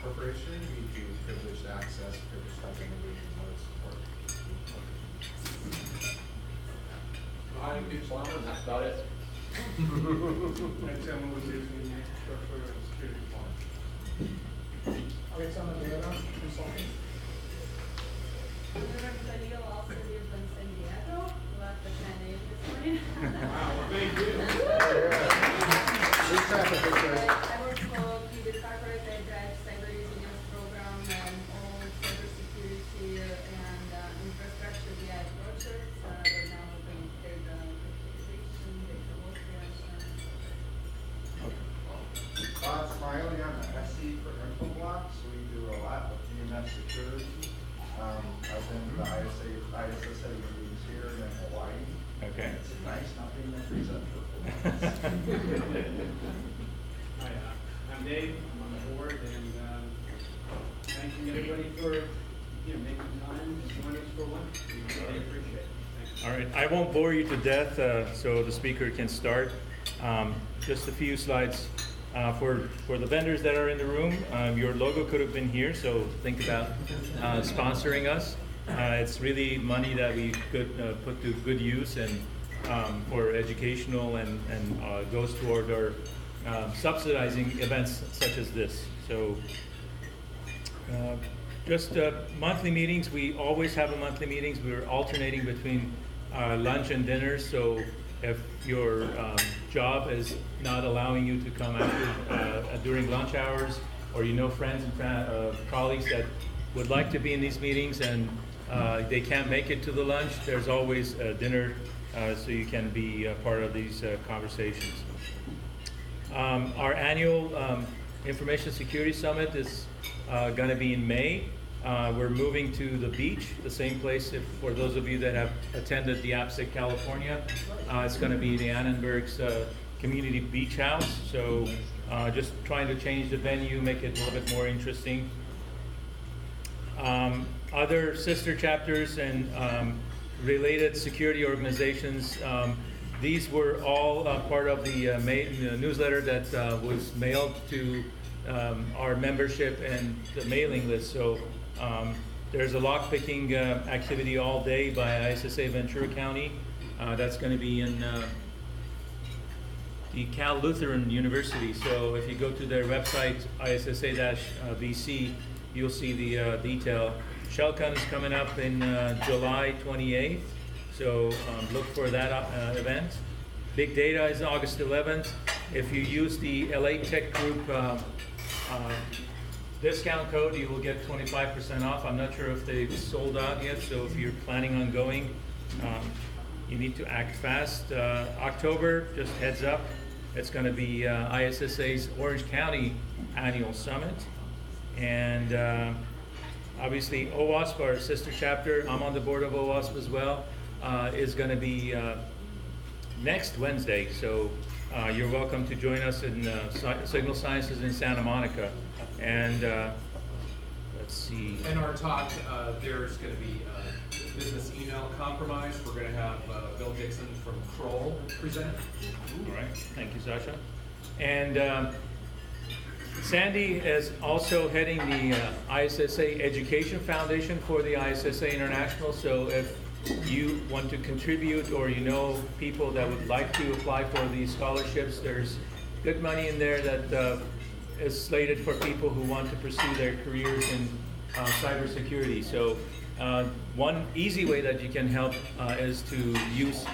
corporation, we do privileged access, privileged identity, and other support. I'm good, Salama, and that's about it. And someone was using the infrastructure and security plan. Alexandra, consulting. Everybody also lives in San Diego. Left at 10 a.m. this morning. Wow, well, thank you. I work for PB Corporate. I drive cyber resilience program and all cybersecurity and infrastructure BI projects. Right now we're doing data virtualization, data loss prevention. Smiley, I'm the SE for Infoblox. We do a lot of DNS security. I've been to the ISSA meetings here and in Hawaii. Okay. It's nice not being a presenter. Hi, I'm Dave. I'm on the board, and thanking everybody for making time to join us for one. We really appreciate it. Thanks. All right, I won't bore you to death, so the speaker can start. Just a few slides. For the vendors that are in the room, your logo could have been here, so think about sponsoring us. It's really money that we could put to good use and for educational and goes toward our subsidizing events such as this. So just monthly meetings. We always have a monthly meetings. We're alternating between lunch and dinners. So if your job is not allowing you to come after during lunch hours, or you know friends and colleagues that would like to be in these meetings and they can't make it to the lunch, there's always a dinner so you can be part of these conversations. Our annual Information Security Summit is going to be in May. We're moving to the beach, the same place for those of you that have attended the ISSA California. It's going to be the Annenberg's Community Beach House. So just trying to change the venue, make it a little bit more interesting. Other sister chapters and related security organizations, these were all part of the newsletter that was mailed to our membership and the mailing list. So there's a lockpicking activity all day by ISSA Ventura County. That's going to be in the Cal Lutheran University. So if you go to their website, ISSA-VC, you'll see the detail. ShellCon is coming up in July 28th. So look for that event. Big Data is August 11th. If you use the LA Tech Group discount code, you will get 25% off. I'm not sure if they've sold out yet, so if you're planning on going, you need to act fast. October, just heads up, it's going to be ISSA's Orange County Annual Summit. And obviously OWASP, our sister chapter, I'm on the board of OWASP as well, is going to be next Wednesday. So you're welcome to join us in Signal Sciences in Santa Monica. And let's see. In our talk, there's going to be business email compromise. We're going to have Bill Dixon from Kroll present. All right, thank you, Sasha. And Sandy is also heading the ISSA Education Foundation for the ISSA International. So if you want to contribute or you know people that would like to apply for these scholarships, there's good money in there that is slated for people who want to pursue their careers in cybersecurity. So one easy way that you can help is to use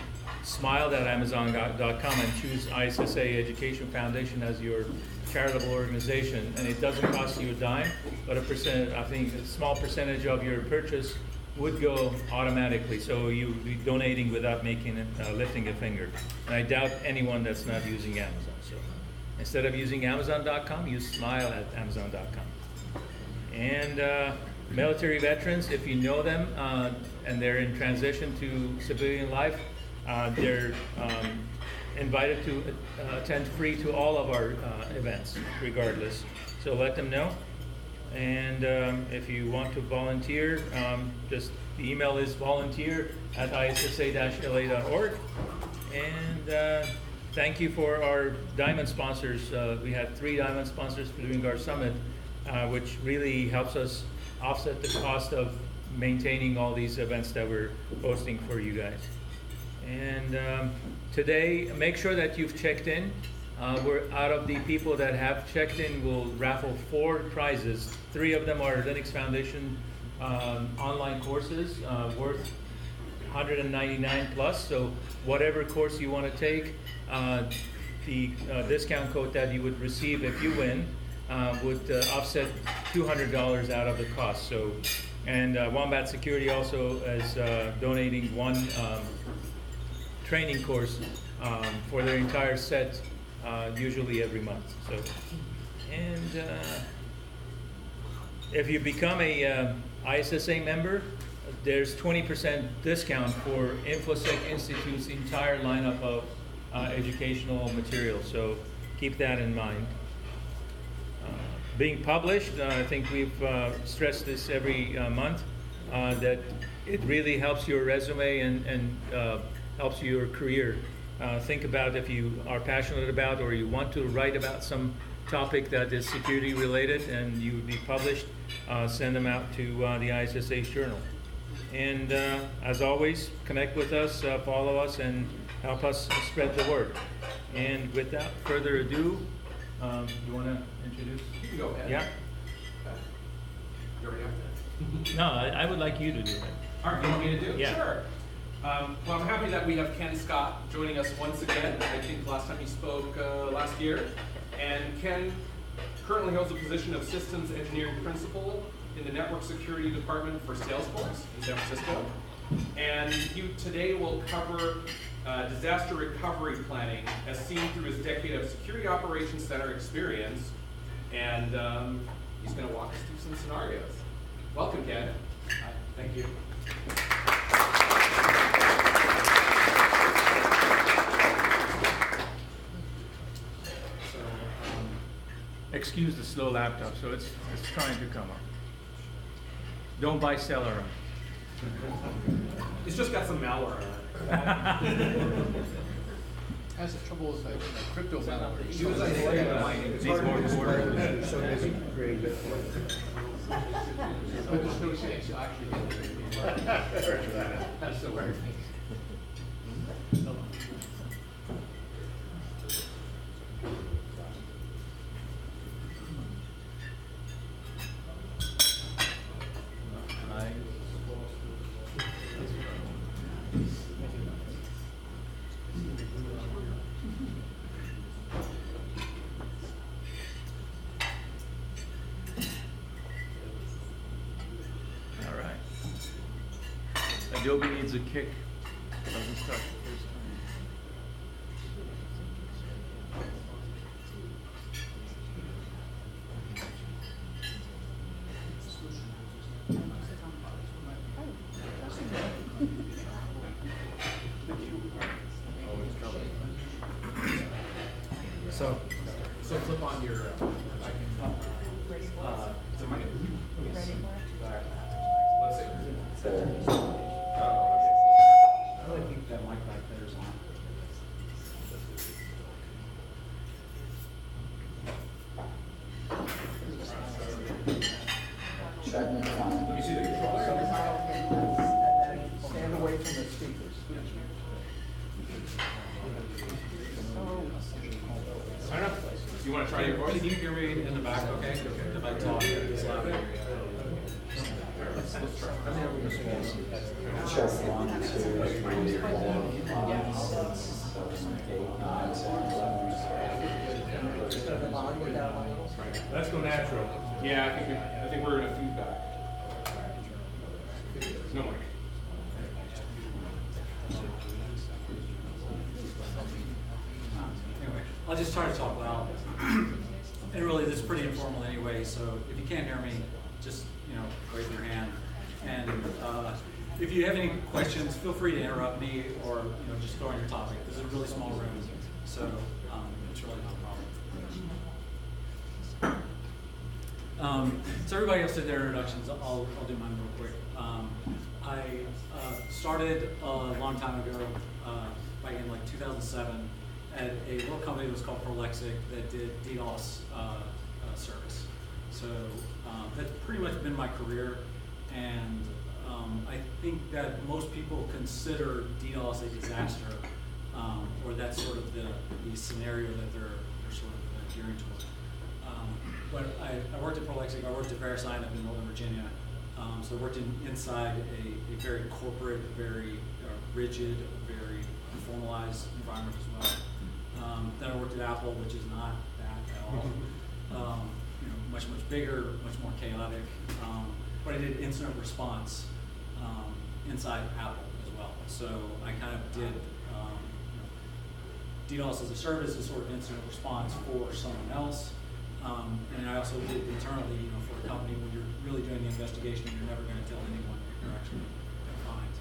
smile.amazon.com and choose ISSA Education Foundation as your charitable organization. And it doesn't cost you a dime, but I think a small percentage of your purchase would go automatically. So you'd be donating without making it, lifting a finger. And I doubt anyone that's not using Amazon. So instead of using Amazon.com, use smile@amazon.com. And military veterans, if you know them and they're in transition to civilian life, they're invited to attend free to all of our events, regardless. So let them know. And if you want to volunteer, just the email is volunteer@issa-la.org. And thank you for our diamond sponsors. We had 3 diamond sponsors for doing our summit. which really helps us offset the cost of maintaining all these events that we're hosting for you guys. And today, make sure that you've checked in. We're out of the people that have checked in, we'll raffle 4 prizes. 3 of them are Linux Foundation online courses worth $199 plus. So whatever course you want to take, the discount code that you would receive if you win would offset $200 out of the cost. So, and Wombat Security also is donating 1 training course for their entire set, usually every month. So, and if you become a ISSA member, there's 20% discount for InfoSec Institute's entire lineup of educational materials. So keep that in mind. Being published, I think we've stressed this every month, that it really helps your resume and helps your career. Think about if you are passionate about or you want to write about some topic that is security related and you would be published, send them out to the ISSA Journal. And as always, connect with us, follow us, and help us spread the word. And without further ado, you want to introduce? You can go ahead. Yeah? You already have that. No, I would like you to do it. All right, you want me to do it? Yeah. Sure. Well, I'm happy that we have Ken Scott joining us once again. I think last time he spoke last year. And Ken currently holds the position of Systems Engineering Principal in the Network Security Department for Salesforce in San Francisco. And he today will cover disaster recovery planning as seen through his decade of Security Operations Center experience. And he's going to walk us through some scenarios. Welcome, Ken. Hi, thank you. Excuse the slow laptop, so it's trying to come up. Don't buy Celeron. It's just got some malware on it. Has the trouble with crypto malware. Needs more quarter. So busy creating Bitcoin. But there's no chance you'll actually get it. That's the weird thing. Adobe needs a kick. Doesn't start the first time. So flip on your. Let's see. I really think that mic back there is on. You see the controller? Stand away from the speakers. I don't know. You want to try your voice? Can you hear me in the back, okay? If I talk, it's loud. Let's try. Check 1, 2, 3, 4, 5, 6, 7, 8, 9, 10, 11. Let's go natural. Yeah, I think we're in a feedback. No mic. Anyway, I'll just try to talk loud. And really, this is pretty informal anyway, so if you can't hear me, just, raise your hand. And if you have any questions, feel free to interrupt me or, just throw in your topic. This is a really small room, so it's really not a problem. So everybody else did their introductions. I'll do mine real quick. I started a long time ago, back in like 2007, at a little company that was called Prolexic that did DDoS service. So that's pretty much been my career, and I think that most people consider DDoS a disaster, or that's sort of the scenario that they're sort of gearing toward. But I worked at Prolexic, I worked at VeriSign up in Northern Virginia. So I worked inside a very corporate, very rigid, very formalized environment as well. Then I worked at Apple, which is not that at all. Much bigger, much more chaotic. But I did incident response inside Apple as well. So I kind of did DDoS as a service, a sort of incident response for someone else. And I also did internally, for a company when you're really doing the investigation, you're never going to tell anyone what you're actually going to find.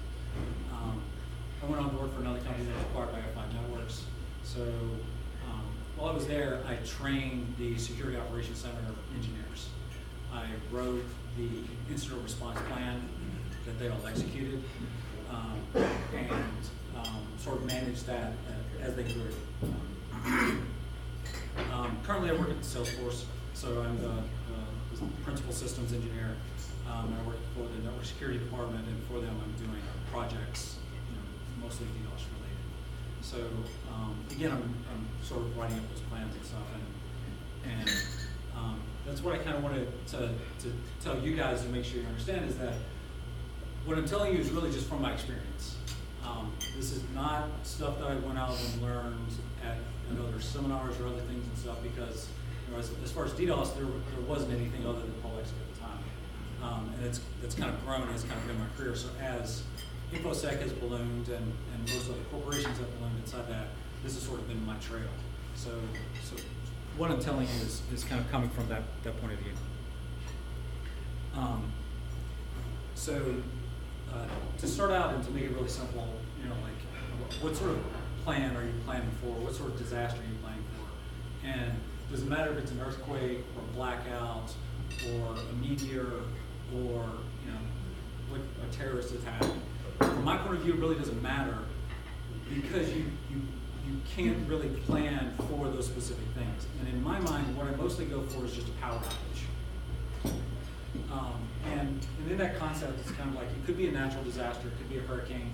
I went on board for another company that was acquired by F5 Networks. So while I was there, I trained the Security Operations Center engineers. I wrote the incident response plan that they all executed, and sort of managed that as they grew. Currently, I work at Salesforce, so I'm the principal systems engineer. I work for the network security department, and for them, I'm doing projects, mostly DDoS related. So again, I'm sort of writing up those plans and stuff, and that's what I kind of wanted to tell you guys to make sure you understand is that what I'm telling you is really just from my experience. This is not stuff that I went out and learned at other seminars or other things and stuff, because as far as DDoS, there wasn't anything other than Prolexic at the time. And it's kind of grown, it's kind of been my career. So as InfoSec has ballooned and most other corporations have ballooned inside that, this has sort of been my trail. So what I'm telling you is kind of coming from that point of view. To start out and to make it really simple, like what sort of plan are you planning for? What sort of disaster are you planning for? And does it matter if it's an earthquake or blackout or a meteor or what a terrorist attack? From my point of view, it really doesn't matter, because you can't really plan for those specific things. And in my mind, what I mostly go for is just a power outage. And in that concept, it's kind of like it could be a natural disaster, it could be a hurricane,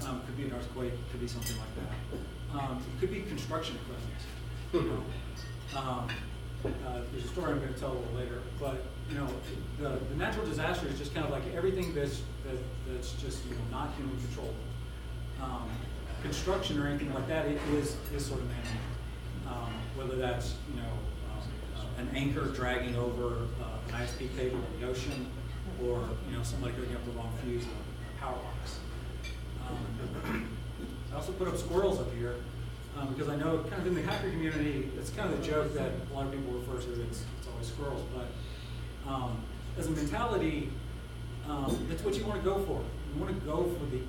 could be an earthquake, could be something like that. It could be construction equipment. There's a story I'm going to tell a little later, but the natural disaster is just kind of like everything that's just not human controlled. Construction or anything like that, it is sort of man-made. Whether that's an anchor dragging over an ISP cable in the ocean, or somebody hooking up the wrong fuse in a power box. I also put up squirrels up here because I know kind of in the hacker community, it's kind of the joke that a lot of people refer to it's always squirrels, but as a mentality, that's what you want to go for. You want to go for the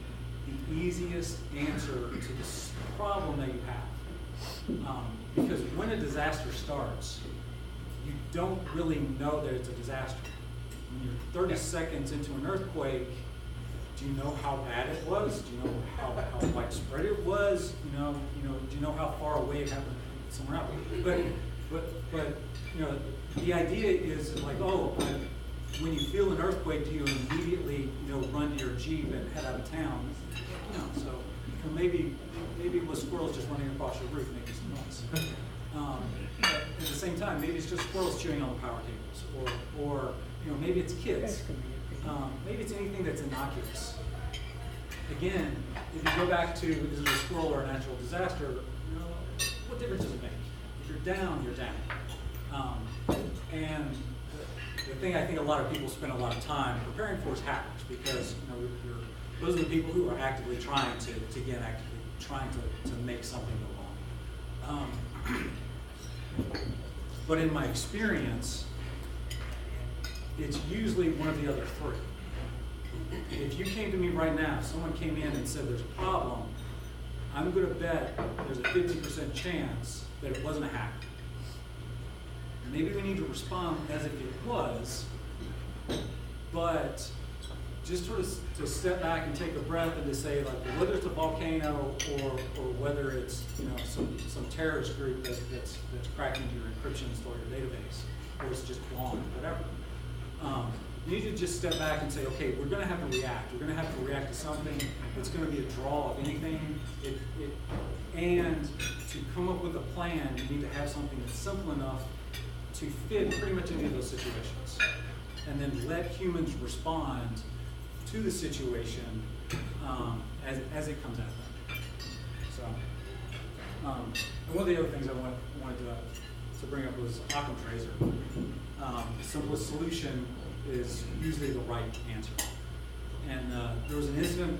easiest answer to this problem that you have. Because when a disaster starts, you don't really know that it's a disaster. When you're 30 seconds into an earthquake, do you know how bad it was? Do you know how widespread it was? Do you know how far away it happened somewhere else? But the idea is like, when you feel an earthquake, do you immediately run to your Jeep and head out of town? So maybe it was squirrels just running across your roof making some noise. At the same time, maybe it's just squirrels chewing on the power cables, or maybe it's kids. Maybe it's anything that's innocuous. Again, if you go back to is it a squirrel or a natural disaster, what difference does it make? If you're down, you're down. And the thing I think a lot of people spend a lot of time preparing for is hackers, because those are the people who are actively trying to make something go wrong. But in my experience, it's usually one of the other three. If you came to me right now, if someone came in and said there's a problem, I'm going to bet there's a 50% chance that it wasn't a hacker. Maybe we need to respond as if it was, but just sort of to step back and take a breath and to say, like, whether it's a volcano or whether it's, you know, some terrorist group that's cracking into your encryption and store your database, or it's just gone, whatever. You need to just step back and say, okay, we're going to have to react. We're going to have to react to something. It's going to be a draw of anything. And to come up with a plan, you need to have something that's simple enough to fit pretty much any of those situations. And then let humans respond to the situation as it comes at them. So, and one of the other things I wanted to bring up was Occam Tracer. The simplest solution is usually the right answer. And there was an incident,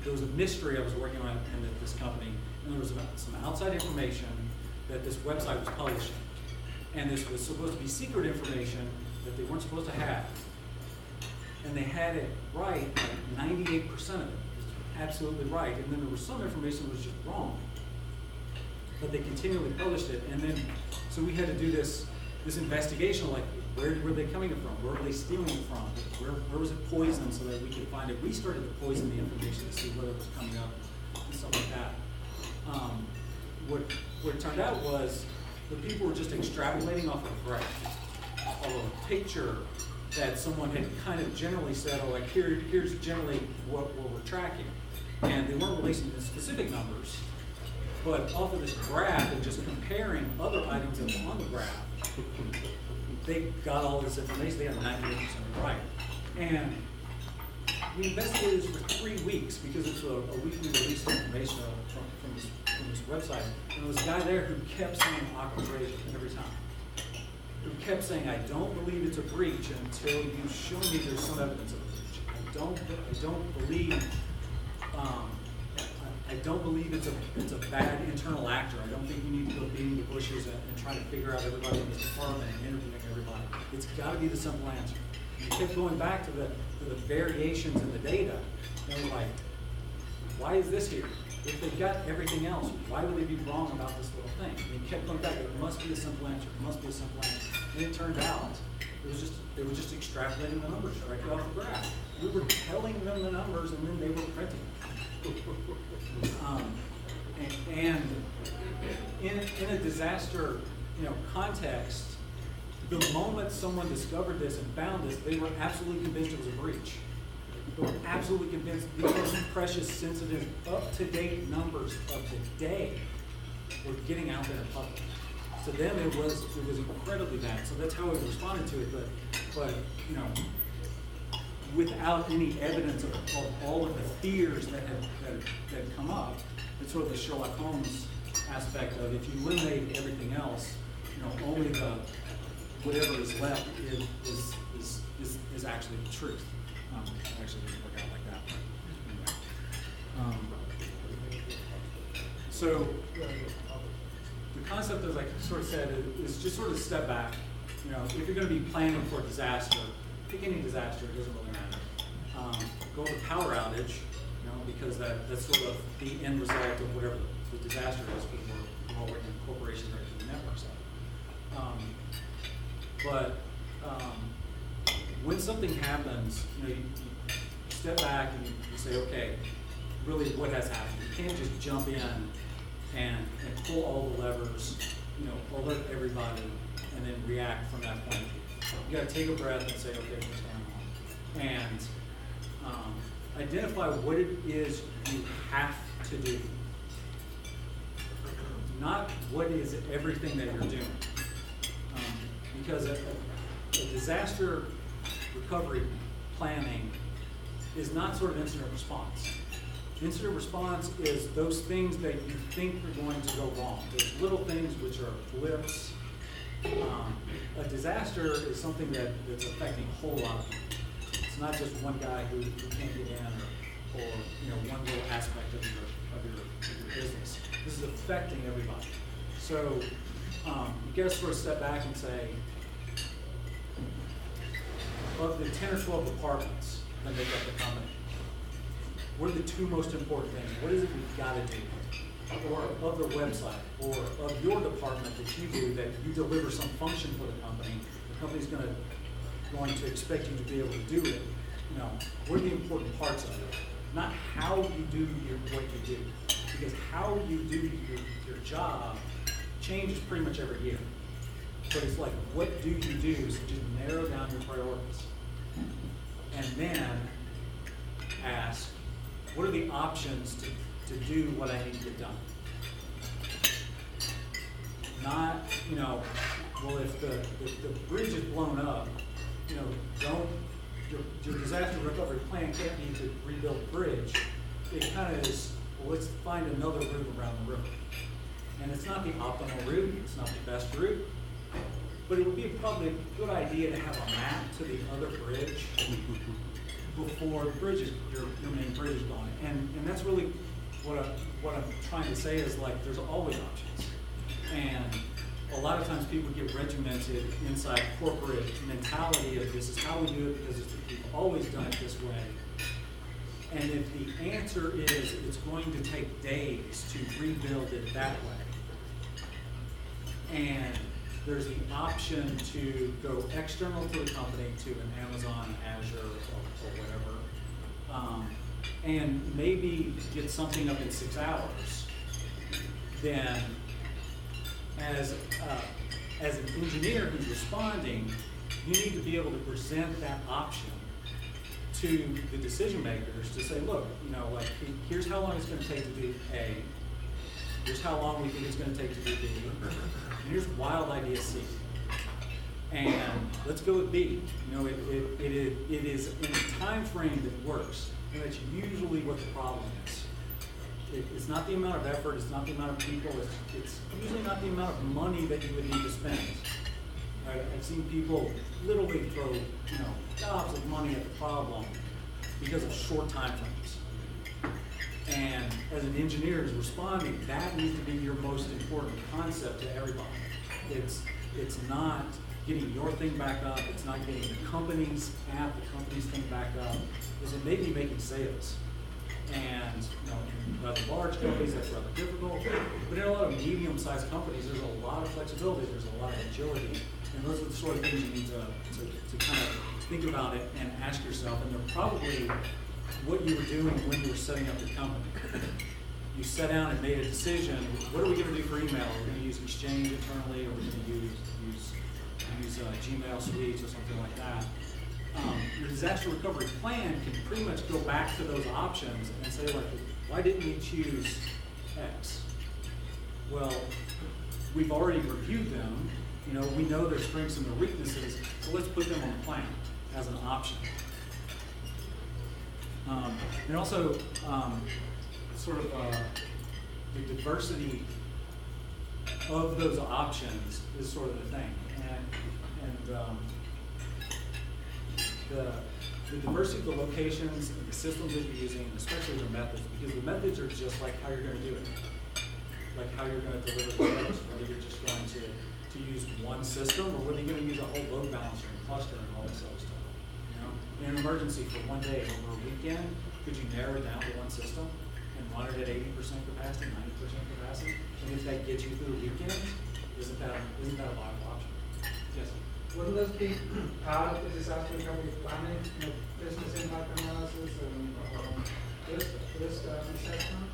there was a mystery I was working on in this company, and there was some outside information that this website was publishing. And this was supposed to be secret information that they weren't supposed to have. And they had it right, like 98% of it. It was absolutely right. And then there was some information that was just wrong. But they continually published it. And then, so we had to do this investigation, like, where were they coming from? Where were they stealing it from? Where was it poisoned so that we could find it? We started to poison the information to see whether it was coming up and stuff like that. What it turned out was the people were just extrapolating off of a graph, of a picture that someone had kind of generally said, oh, like, here's generally what we're tracking. And they weren't releasing the specific numbers, but off of this graph and just comparing other items that were on the graph, they got all this information. They had 98% right. And we investigated this for 3 weeks because it's a weekly release of information from this website. And there was a guy there who kept saying Occam Tracer every time. Who kept saying, I don't believe it's a breach until you show me there's some evidence of a breach. I don't believe it's a bad internal actor. I don't think you need to go beating the bushes and trying to figure out everybody in this department and interviewing everybody. It's got to be the simple answer. You kept going back to the variations in the data, and we're like, why is this here? If they've got everything else, why would they be wrong about this little thing? And you kept going back, it must be a simple answer, it must be a simple answer. And it turned out, they were just extrapolating the numbers directly off the graph. We were telling them the numbers, and then they were printing them. And in a disaster, context, the moment someone discovered this and found this, they were absolutely convinced it was a breach. They were absolutely convinced the most precious, sensitive, up-to-date numbers of the day were getting out there in public. To them, it was incredibly bad. So that's how we responded to it. But without any evidence of all of the fears that had come up, it's sort of the Sherlock Holmes aspect of, if you eliminate everything else, only the whatever is left is actually the truth. It actually doesn't work out like that. Anyway. So the concept, as I sort of said, is just sort of step back. If you're going to be planning for a disaster, pick any disaster, it doesn't really matter. Go with a power outage, because that's sort of the end result of whatever the disaster is, because we're all working in corporations right through the network side. But when something happens, you step back and you say, okay, really what has happened? You can't just jump in and pull all the levers, alert everybody, and then react from that point of view. You got to take a breath and say, okay, what's going on? And identify what it is you have to do. Not what is everything that you're doing. Because a disaster recovery planning is not sort of incident response. Incident response is those things that you think are going to go wrong. Those little things which are blips. A disaster is something that's affecting a whole lot of people. It's not just one guy who can't get in, or one little aspect of your business. This is affecting everybody. So you got to sort of step back and say, of the 10 or 12 departments that make up the company, what are the two most important things? What is it we've got to do? Or of the website, or of your department that you do, that you deliver some function for the company. The company's going to expect you to be able to do it. you know, what are the important parts of it? Not how you do what you do. Because how you do your job changes pretty much every year. But it's like, what do you do? So just narrow down your priorities. And then ask, what are the options to do what I need to get done? Not, you know, well, if the bridge is blown up, you know, your disaster recovery plan can't be to rebuild the bridge. It kind of is, well, let's find another route around the river. And it's not the optimal route, it's not the best route, but it would be probably a good idea to have a map to the other bridge before the bridge is, your main bridge is gone. And that's really what I'm trying to say is, like, there's always options. And a lot of times people get regimented inside corporate mentality of this is how we do it because we've always done it this way. And if the answer is it's going to take days to rebuild it that way, and there's the option to go external to the company, to an Amazon, Azure, or whatever, and maybe get something up in 6 hours, then as an engineer who's responding, you need to be able to present that option to the decision makers to say, look, you know, like, here's how long it's going to take to do A, here's how long we think it's going to take to do B, and here's wild idea C. And let's go with B. You know, it is in a time frame that works, and that's usually what the problem is. It's not the amount of effort, it's not the amount of people, it's usually not the amount of money that you would need to spend. I've seen people literally throw, you know, gobs of money at the problem because of short time frames. And as an engineer who's responding, that needs to be your most important concept to everybody. It's not getting your thing back up, it's not getting the company's app, the company's thing back up, is it may be making sales. And, you know, in rather large companies, that's rather difficult. But in a lot of medium-sized companies, there's a lot of flexibility, there's a lot of agility. And those are the sort of things you need to kind of think about it and ask yourself. And they're probably what you were doing when you were setting up your company. You sat down and made a decision, what are we going to do for email? Are we going to use Exchange internally, or are we going to use Gmail suites or something like that? Your disaster recovery plan can pretty much go back to those options and say, like, why didn't we choose X? Well, we've already reviewed them. You know, we know their strengths and their weaknesses, so let's put them on the plan as an option. And also, sort of the diversity of those options is sort of the thing. And the diversity of the locations and the systems that you're using, especially the methods, because the methods are just like how you're going to do it, like how you're going to deliver the service, whether you're just going to use one system or whether you're going to use a whole load balancer and cluster and all this other stuff. You know, in an emergency for one day over a weekend, could you narrow it down to one system and run it at 80% capacity, 90% capacity? And if that gets you through the weekend, isn't that a viable option? Yes. Wouldn't this be part of the disaster recovery planning, you know, business impact analysis and risk assessment?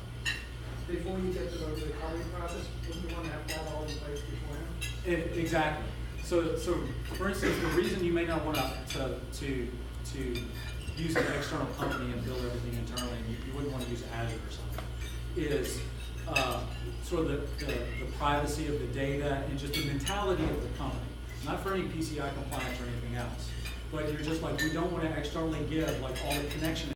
Before you get to the recovery process, wouldn't you want to have that all in place beforehand? Exactly. So for instance, the reason you may not want to use an external company and build everything internally, and you wouldn't want to use Azure or something, is sort of the privacy of the data and just the mentality of the company. Not for any PCI compliance or anything else, but you're just like, we don't want to externally give like all the connection